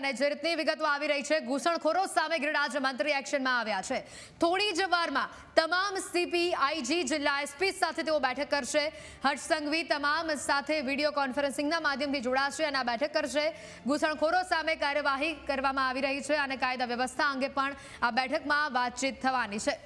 અને જે રીતની વિગતો આવી રહી છે, ઘૂસણખોરો સામે ગૃહ રાજ્યમંત્રી એક્શનમાં આવ્યા છે. થોડી જ વારમાં તમામ સીપી, આઈજી, જિલ્લા એસપી સાથે તેઓ બેઠક કરશે. હર્ષ સંઘવી તમામ સાથે વિડીયો કોન્ફરન્સિંગના માધ્યમથી જોડાશે અને આ બેઠક કરશે. ઘૂસણખોરો સામે કાર્યવાહી કરવામાં આવી રહી છે અને કાયદા વ્યવસ્થા અંગે પણ આ બેઠકમાં વાતચીત થવાની છે.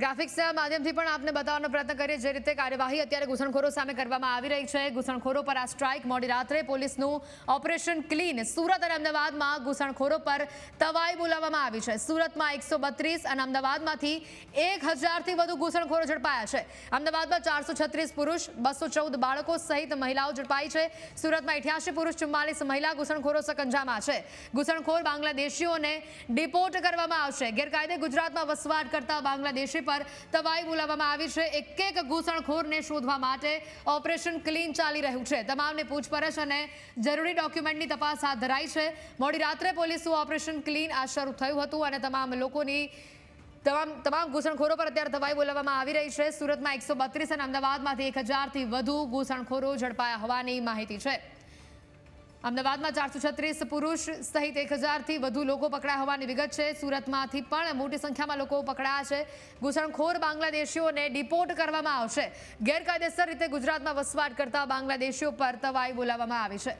ગ્રાફિક્સના માધ્યમથી પણ આપને બતાવવાનો પ્રયત્ન કરીએ જે રીતે કાર્યવાહી અત્યારે ઘૂસણખોરો સામે કરવામાં આવી રહી છે. ઘૂસણખોરો પર આ સ્ટ્રાઇક મોડી રાત્રે પોલીસનું ઓપરેશન ક્લીન. સુરત અને અમદાવાદમાં ઘૂસણખોરો પર તવાઈ બોલાવવામાં આવી છે. સુરતમાં 132 અને અમદાવાદમાંથી 1000થી વધુ ઘૂસણખોરો ઝડપાયા છે. અમદાવાદમાં 436 પુરુષ, 214 બાળકો સહિત મહિલાઓ ઝડપાઈ છે. સુરતમાં 88 પુરુષ, 44 મહિલા ઘૂસણખોરો સકંજામાં છે. ઘૂસણખોર બાંગ્લાદેશીઓને ડિપોર્ટ કરવામાં આવશે. ગેરકાયદે ગુજરાતમાં વસવાટ કરતા બાંગ્લાદેશી પર તવાઈ બોલાવવામાં આવી છે. એક ઘૂસણખોરને શોધવા માટે ઓપરેશન ક્લીન ચાલી રહ્યું છે. તમામને પૂછપરછ અને જરૂરી ડોક્યુમેન્ટની તપાસ હાથ ધરાઈ છે. મોડી રાત્રે પોલીસનું ઓપરેશન ક્લીન આ શરૂ થયું હતું અને તમામ ઘૂસણખોરો પર અત્યારે તવાઈ બોલાવવામાં આવી રહી છે. સુરતમાં 132 અને અમદાવાદમાંથી 1000થી વધુ ઘૂસણખોરો ઝડપાયા હોવાની માહિતી છે. અમદાવાદમાં 436 પુરુષ સહિત 1000થી વધુ લોકો પકડાયા હોવાની વિગત છે. સુરતમાંથી પણ મોટી સંખ્યામાં લોકો પકડાયા છે. ઘૂસણખોર બાંગ્લાદેશીઓને ડિપોર્ટ કરવામાં આવશે. ગેરકાયદેસર રીતે ગુજરાતમાં વસવાટ કરતા બાંગ્લાદેશીઓ પર તવાઈ બોલાવવામાં આવી છે.